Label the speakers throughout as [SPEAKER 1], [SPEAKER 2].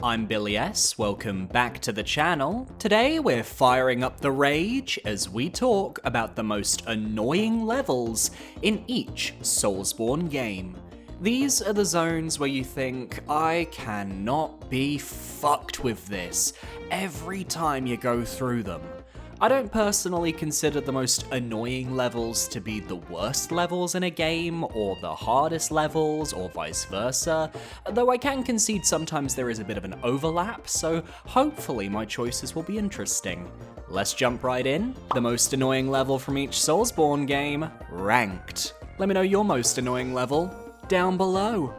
[SPEAKER 1] I'm Billy S, welcome back to the channel. Today we're firing up the rage as we talk about the most annoying levels in each Soulsborne game. These are the zones where you think, I cannot be fucked with this, every time you go through them. I don't personally consider the most annoying levels to be the worst levels in a game, or the hardest levels, or vice versa, though I can concede sometimes there is a bit of an overlap, so hopefully my choices will be interesting. Let's jump right in. The most annoying level from each Soulsborne game, ranked. Let me know your most annoying level down below.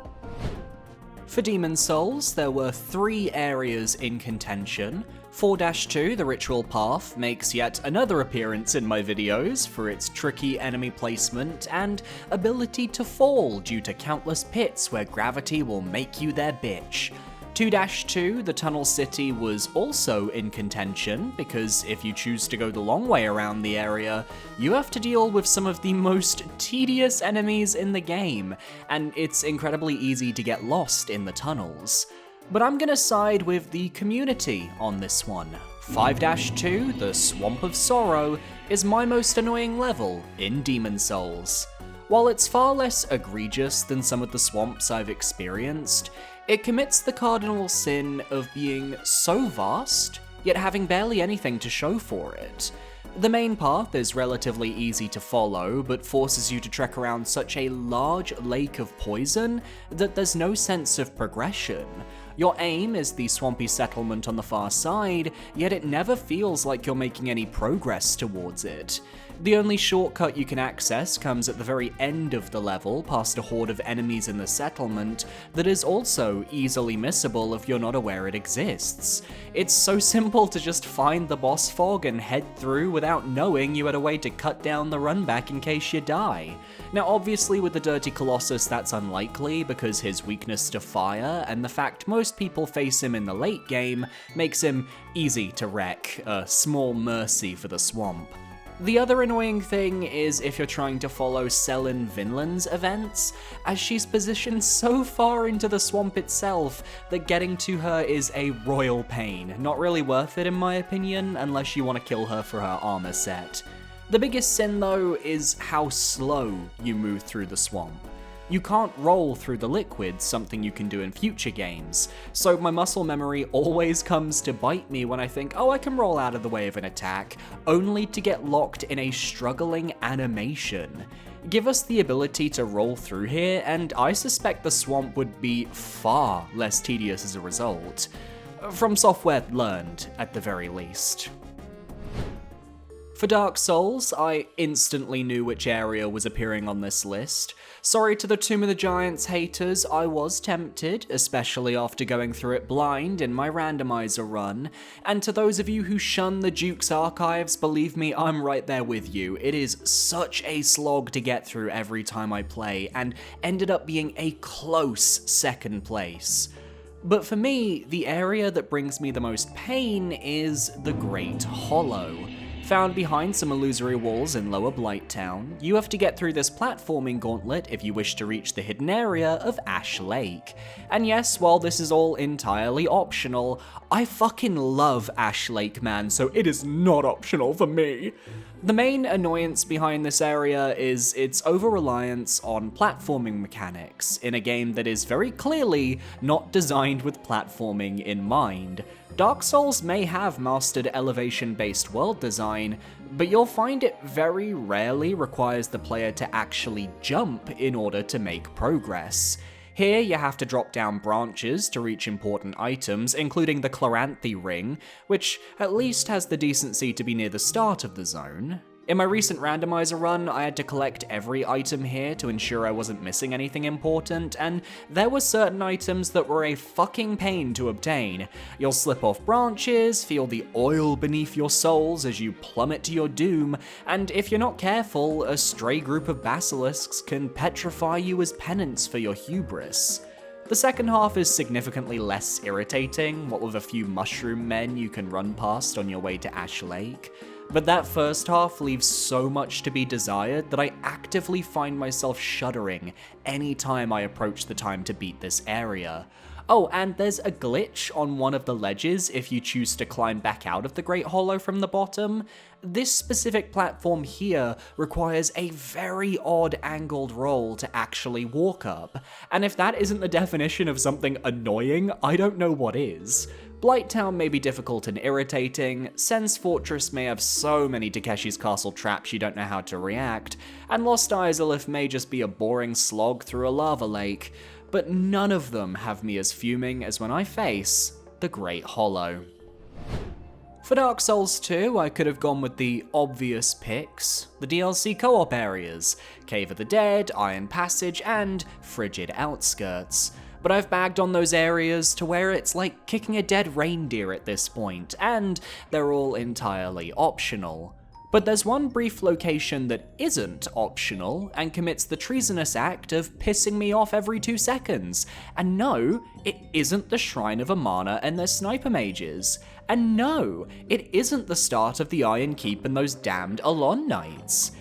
[SPEAKER 1] For Demon Souls, there were 3 areas in contention. 4-2, the Ritual Path, makes yet another appearance in my videos for its tricky enemy placement and ability to fall due to countless pits where gravity will make you their bitch. 2-2, the Tunnel City, was also in contention, because if you choose to go the long way around the area, you have to deal with some of the most tedious enemies in the game, and it's incredibly easy to get lost in the tunnels. But I'm gonna side with the community on this one. 5-2, the Swamp of Sorrow, is my most annoying level in Demon Souls. While it's far less egregious than some of the swamps I've experienced, it commits the cardinal sin of being so vast, yet having barely anything to show for it. The main path is relatively easy to follow, but forces you to trek around such a large lake of poison that there's no sense of progression. Your aim is the swampy settlement on the far side, yet it never feels like you're making any progress towards it. The only shortcut you can access comes at the very end of the level, past a horde of enemies in the settlement that is also easily missable if you're not aware it exists. It's so simple to just find the boss fog and head through without knowing you had a way to cut down the run back in case you die. Now obviously with the Dirty Colossus that's unlikely because his weakness to fire and the fact most people face him in the late game makes him easy to wreck, a small mercy for the swamp. The other annoying thing is if you're trying to follow Selin Vinland's events, as she's positioned so far into the swamp itself that getting to her is a royal pain. Not really worth it in my opinion, unless you want to kill her for her armor set. The biggest sin though is how slow you move through the swamp. You can't roll through the liquids, something you can do in future games, so my muscle memory always comes to bite me when I think, oh, I can roll out of the way of an attack, only to get locked in a struggling animation. Give us the ability to roll through here, and I suspect the swamp would be far less tedious as a result. FromSoftware learned, at the very least. For Dark Souls, I instantly knew which area was appearing on this list. Sorry to the Tomb of the Giants haters, I was tempted, especially after going through it blind in my randomizer run. And to those of you who shun the Duke's archives, believe me, I'm right there with you. It is such a slog to get through every time I play, and ended up being a close second place. But for me, the area that brings me the most pain is the Great Hollow. Found behind some illusory walls in Lower Blighttown, you have to get through this platforming gauntlet if you wish to reach the hidden area of Ash Lake. And yes, while this is all entirely optional, I fucking love Ash Lake, man, so it is not optional for me. The main annoyance behind this area is its over-reliance on platforming mechanics, in a game that is very clearly not designed with platforming in mind. Dark Souls may have mastered elevation-based world design, but you'll find it very rarely requires the player to actually jump in order to make progress. Here, you have to drop down branches to reach important items, including the Chloranthy Ring, which at least has the decency to be near the start of the zone. In my recent randomizer run, I had to collect every item here to ensure I wasn't missing anything important, and there were certain items that were a fucking pain to obtain. You'll slip off branches, feel the oil beneath your soles as you plummet to your doom, and if you're not careful, a stray group of basilisks can petrify you as penance for your hubris. The second half is significantly less irritating, what with a few mushroom men you can run past on your way to Ash Lake. But that first half leaves so much to be desired that I actively find myself shuddering anytime I approach the time to beat this area. Oh, and there's a glitch on one of the ledges if you choose to climb back out of the Great Hollow from the bottom. This specific platform here requires a very odd angled roll to actually walk up, and if that isn't the definition of something annoying, I don't know what is. Blighttown may be difficult and irritating, Sen's Fortress may have so many Takeshi's Castle traps you don't know how to react, and Lost Izalith may just be a boring slog through a lava lake, but none of them have me as fuming as when I face the Great Hollow. For Dark Souls 2, I could have gone with the obvious picks, the DLC co-op areas, Cave of the Dead, Iron Passage, and Frigid Outskirts. But I've bagged on those areas to where it's like kicking a dead reindeer at this point, and they're all entirely optional. But there's one brief location that isn't optional and commits the treasonous act of pissing me off every 2 seconds. And no, it isn't the Shrine of Amana and their sniper mages. And no, it isn't the start of the Iron Keep and those damned Alon Knights.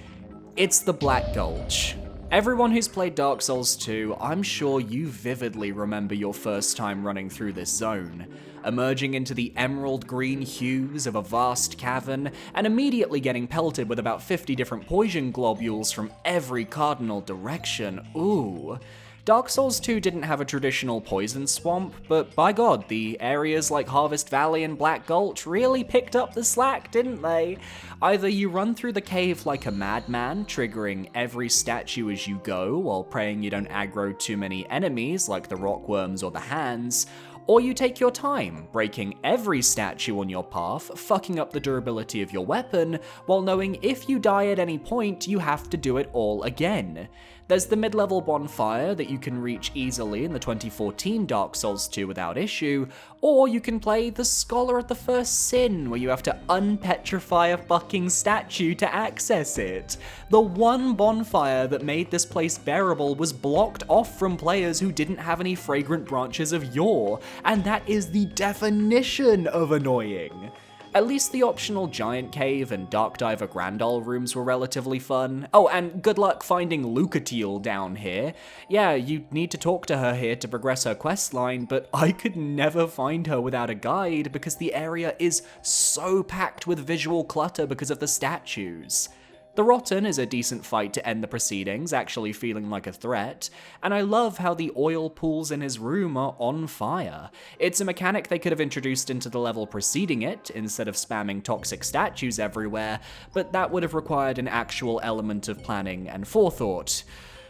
[SPEAKER 1] It's the Black Gulch. Everyone who's played Dark Souls 2, I'm sure you vividly remember your first time running through this zone, emerging into the emerald green hues of a vast cavern, and immediately getting pelted with about 50 different poison globules from every cardinal direction. Ooh. Dark Souls 2 didn't have a traditional poison swamp, but by god, the areas like Harvest Valley and Black Gulch really picked up the slack, didn't they? Either you run through the cave like a madman, triggering every statue as you go, while praying you don't aggro too many enemies like the rockworms or the hands, or you take your time, breaking every statue on your path, fucking up the durability of your weapon, while knowing if you die at any point, you have to do it all again. There's the mid-level bonfire that you can reach easily in the 2014 Dark Souls 2 without issue, or you can play the Scholar of the First Sin, where you have to unpetrify a fucking statue to access it. The one bonfire that made this place bearable was blocked off from players who didn't have any fragrant branches of yore, and that is the definition of annoying. At least the optional Giant Cave and Dark Diver Grandal rooms were relatively fun. Oh, and good luck finding Lucatiel down here. Yeah, you need to talk to her here to progress her questline, but I could never find her without a guide because the area is so packed with visual clutter because of the statues. The Rotten is a decent fight to end the proceedings, actually feeling like a threat, and I love how the oil pools in his room are on fire. It's a mechanic they could have introduced into the level preceding it, instead of spamming toxic statues everywhere, but that would have required an actual element of planning and forethought.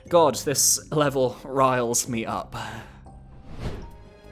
[SPEAKER 1] God, this level riles me up.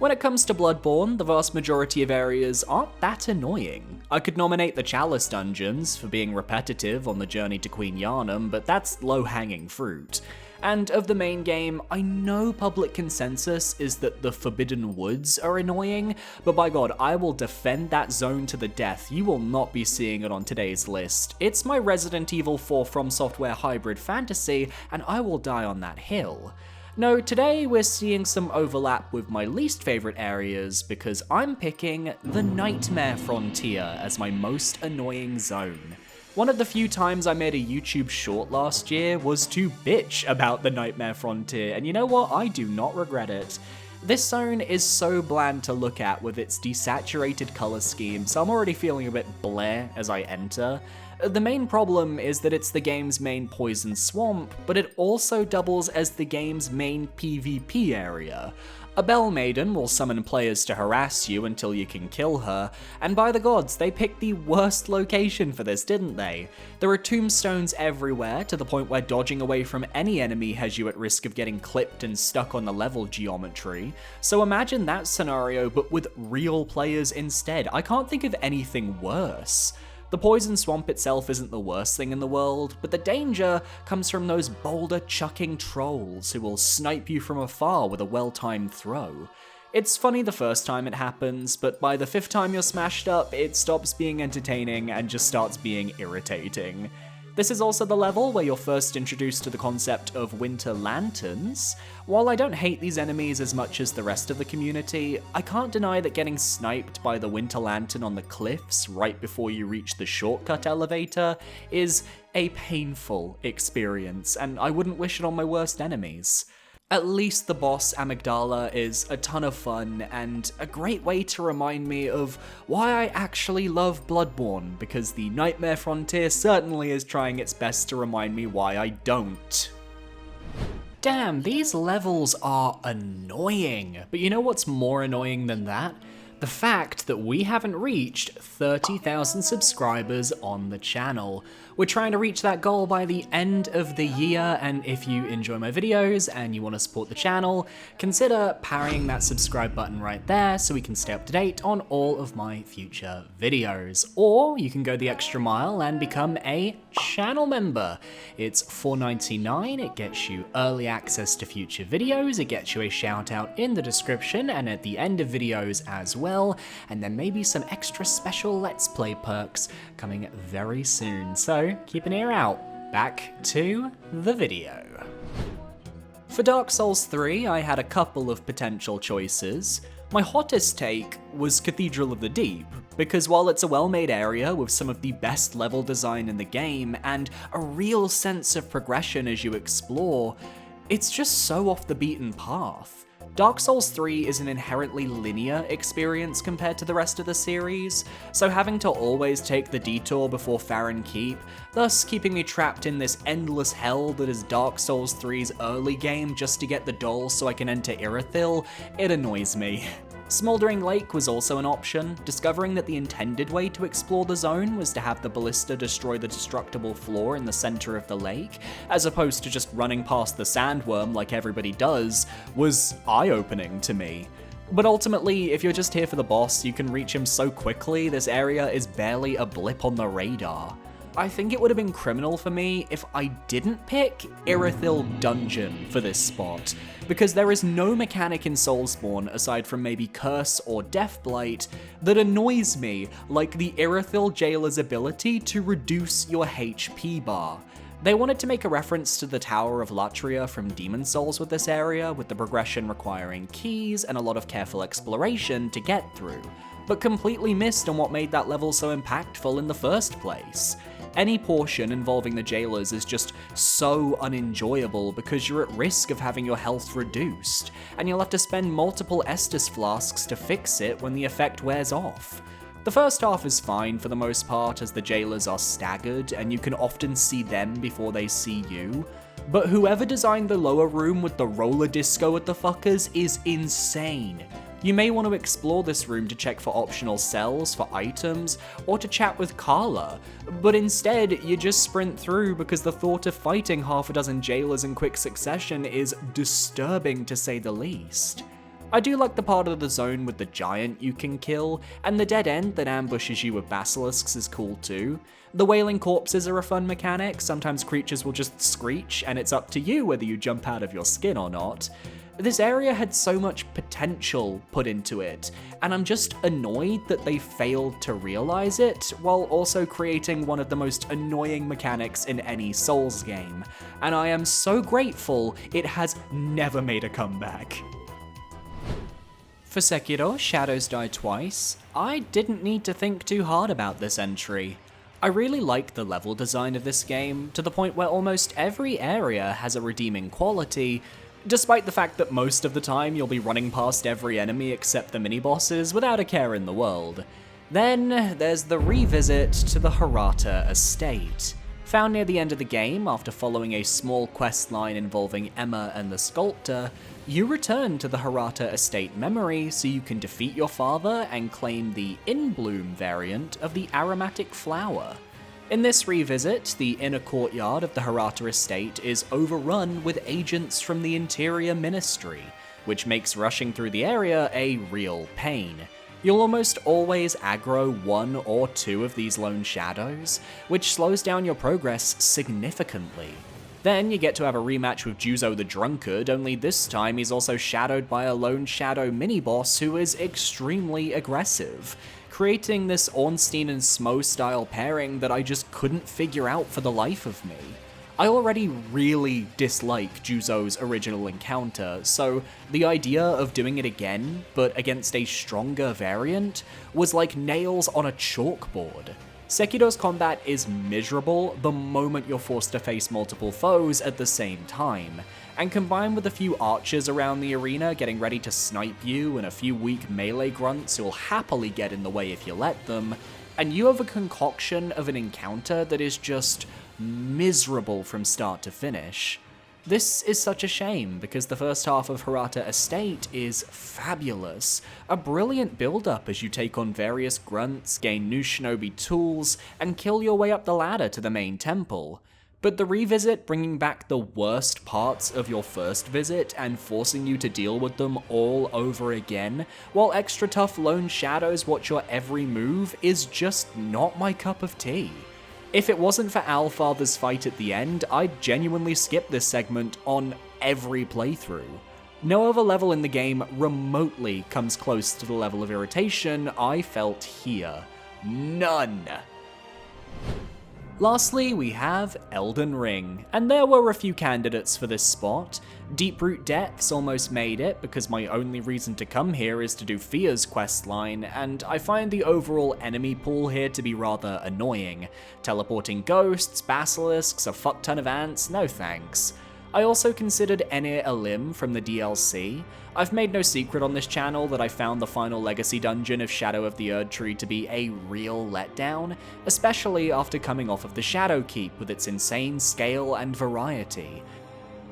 [SPEAKER 1] When it comes to Bloodborne, the vast majority of areas aren't that annoying. I could nominate the Chalice dungeons for being repetitive on the journey to Queen Yharnam, but that's low-hanging fruit. And of the main game, I know public consensus is that the Forbidden Woods are annoying, but by god, I will defend that zone to the death. You will not be seeing it on today's list. It's my Resident Evil 4 FromSoftware hybrid fantasy, and I will die on that hill. No, today we're seeing some overlap with my least favorite areas because I'm picking the Nightmare Frontier as my most annoying zone. One of the few times I made a YouTube short last year was to bitch about the Nightmare Frontier, and you know what? I do not regret it. This zone is so bland to look at with its desaturated color scheme, so I'm already feeling a bit bleh as I enter. The main problem is that it's the game's main poison swamp, but it also doubles as the game's main PvP area. A Bell Maiden will summon players to harass you until you can kill her, and by the gods, they picked the worst location for this, didn't they? There are tombstones everywhere, to the point where dodging away from any enemy has you at risk of getting clipped and stuck on the level geometry. So imagine that scenario, but with real players instead. I can't think of anything worse. The poison swamp itself isn't the worst thing in the world, but the danger comes from those boulder-chucking trolls who will snipe you from afar with a well-timed throw. It's funny the first time it happens, but by the 5th time you're smashed up, it stops being entertaining and just starts being irritating. This is also the level where you're first introduced to the concept of winter lanterns. While I don't hate these enemies as much as the rest of the community, I can't deny that getting sniped by the winter lantern on the cliffs right before you reach the shortcut elevator is a painful experience, and I wouldn't wish it on my worst enemies. At least the boss Amygdala is a ton of fun and a great way to remind me of why I actually love Bloodborne, because the Nightmare Frontier certainly is trying its best to remind me why I don't. Damn, these levels are annoying. But you know what's more annoying than that? The fact that we haven't reached 30,000 subscribers on the channel. We're trying to reach that goal by the end of the year, and if you enjoy my videos and you want to support the channel, consider parrying that subscribe button right there so we can stay up to date on all of my future videos. Or you can go the extra mile and become a channel member. It's $4.99, it gets you early access to future videos, it gets you a shout out in the description and at the end of videos as well, and then maybe some extra special Let's Play perks coming very soon. So keep an ear out. Back to the video. For Dark Souls 3, I had a couple of potential choices. My hottest take was Cathedral of the Deep, because while it's a well-made area with some of the best level design in the game and a real sense of progression as you explore, it's just so off the beaten path. Dark Souls 3 is an inherently linear experience compared to the rest of the series, so having to always take the detour before Farron Keep, thus keeping me trapped in this endless hell that is Dark Souls 3's early game just to get the doll so I can enter Irithyll, it annoys me. Smoldering Lake was also an option, discovering that the intended way to explore the zone was to have the ballista destroy the destructible floor in the center of the lake, as opposed to just running past the sandworm like everybody does, was eye-opening to me. But ultimately, if you're just here for the boss, you can reach him so quickly this area is barely a blip on the radar. I think it would have been criminal for me if I didn't pick Irithyll Dungeon for this spot, because there is no mechanic in Soulsborne, aside from maybe Curse or Deathblight, that annoys me like the Irithyll Jailer's ability to reduce your HP bar. They wanted to make a reference to the Tower of Latria from Demon Souls with this area, with the progression requiring keys and a lot of careful exploration to get through, but completely missed on what made that level so impactful in the first place. Any portion involving the jailers is just so unenjoyable because you're at risk of having your health reduced, and you'll have to spend multiple Estus flasks to fix it when the effect wears off. The first half is fine for the most part, as the jailers are staggered and you can often see them before they see you, but whoever designed the lower room with the roller disco at the fuckers is insane. You may want to explore this room to check for optional cells for items, or to chat with Carla, but instead you just sprint through because the thought of fighting half a dozen jailers in quick succession is disturbing to say the least. I do like the part of the zone with the giant you can kill, and the dead end that ambushes you with basilisks is cool too. The wailing corpses are a fun mechanic, sometimes creatures will just screech and it's up to you whether you jump out of your skin or not. This area had so much potential put into it, and I'm just annoyed that they failed to realize it, while also creating one of the most annoying mechanics in any Souls game, and I am so grateful it has never made a comeback. For Sekiro, Shadows Die Twice, I didn't need to think too hard about this entry. I really like the level design of this game, to the point where almost every area has a redeeming quality, despite the fact that most of the time you'll be running past every enemy except the mini-bosses without a care in the world. Then there's the revisit to the Hirata estate. Found near the end of the game after following a small quest line involving Emma and the sculptor, you return to the Hirata estate memory so you can defeat your father and claim the In Bloom variant of the aromatic flower. In this revisit, the inner courtyard of the Hirata estate is overrun with agents from the Interior Ministry, which makes rushing through the area a real pain. You'll almost always aggro one or two of these lone shadows, which slows down your progress significantly. Then you get to have a rematch with Juzo the Drunkard, only this time he's also shadowed by a lone shadow mini-boss who is extremely aggressive, creating this Ornstein and Smo style pairing that I just couldn't figure out for the life of me. I already really dislike Juzo's original encounter, so the idea of doing it again, but against a stronger variant, was like nails on a chalkboard. Sekiro's combat is miserable the moment you're forced to face multiple foes at the same time, and combined with a few archers around the arena getting ready to snipe you and a few weak melee grunts who'll happily get in the way if you let them, and you have a concoction of an encounter that is just miserable from start to finish. This is such a shame, because the first half of Hirata Estate is fabulous. A brilliant build-up as you take on various grunts, gain new shinobi tools, and kill your way up the ladder to the main temple. But the revisit bringing back the worst parts of your first visit and forcing you to deal with them all over again, while extra tough lone shadows watch your every move, is just not my cup of tea. If it wasn't for Alfather's fight at the end, I'd genuinely skip this segment on every playthrough. No other level in the game remotely comes close to the level of irritation I felt here. None. Lastly, we have Elden Ring, and there were a few candidates for this spot. Deeproot Depths almost made it, because my only reason to come here is to do Fia's questline, and I find the overall enemy pool here to be rather annoying. Teleporting ghosts, basilisks, a fuck ton of ants, no thanks. I also considered Enir Elim from the DLC. I've made no secret on this channel that I found the final legacy dungeon of Shadow of the Erdtree to be a real letdown, especially after coming off of the Shadow Keep with its insane scale and variety.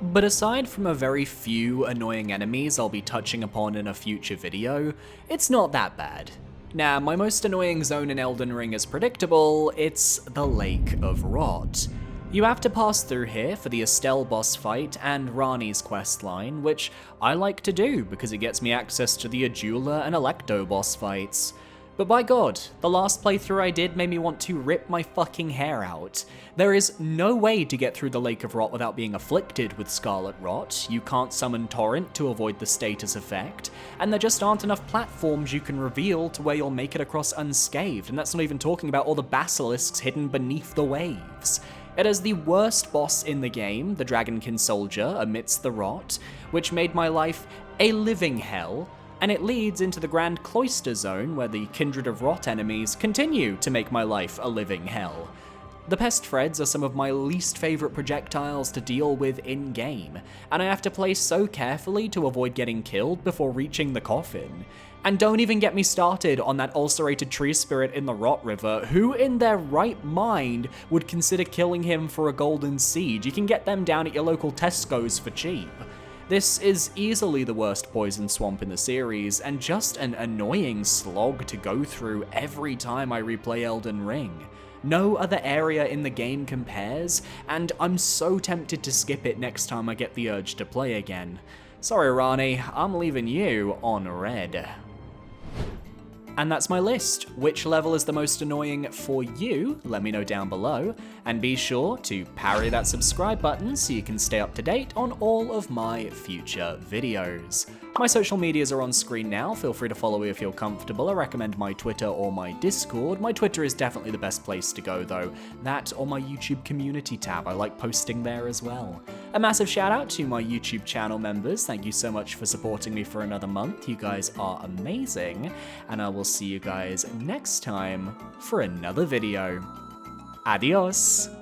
[SPEAKER 1] But aside from a very few annoying enemies I'll be touching upon in a future video, it's not that bad. Now, my most annoying zone in Elden Ring is predictable, it's the Lake of Rot. You have to pass through here for the Estelle boss fight and Rani's questline, which I like to do because it gets me access to the Adula and Electo boss fights. But by god, the last playthrough I did made me want to rip my fucking hair out. There is no way to get through the Lake of Rot without being afflicted with Scarlet Rot, you can't summon Torrent to avoid the status effect, and there just aren't enough platforms you can reveal to where you'll make it across unscathed, and that's not even talking about all the basilisks hidden beneath the waves. It has the worst boss in the game, the Dragonkin Soldier, amidst the rot, which made my life a living hell, and it leads into the Grand Cloister Zone, where the Kindred of Rot enemies continue to make my life a living hell. The Pest Threads are some of my least favourite projectiles to deal with in-game, and I have to play so carefully to avoid getting killed before reaching the coffin. And don't even get me started on that ulcerated tree spirit in the Rot River, who in their right mind would consider killing him for a golden seed. You can get them down at your local Tesco's for cheap. This is easily the worst poison swamp in the series, and just an annoying slog to go through every time I replay Elden Ring. No other area in the game compares, and I'm so tempted to skip it next time I get the urge to play again. Sorry Rani, I'm leaving you on red. And that's my list. Which level is the most annoying for you? Let me know down below. And be sure to parry that subscribe button so you can stay up to date on all of my future videos. My social medias are on screen now, feel free to follow me if you're comfortable. I recommend my Twitter or my Discord. My Twitter is definitely the best place to go though. That or my YouTube community tab, I like posting there as well. A massive shout out to my YouTube channel members, thank you so much for supporting me for another month, you guys are amazing, and I will see you guys next time for another video. Adios!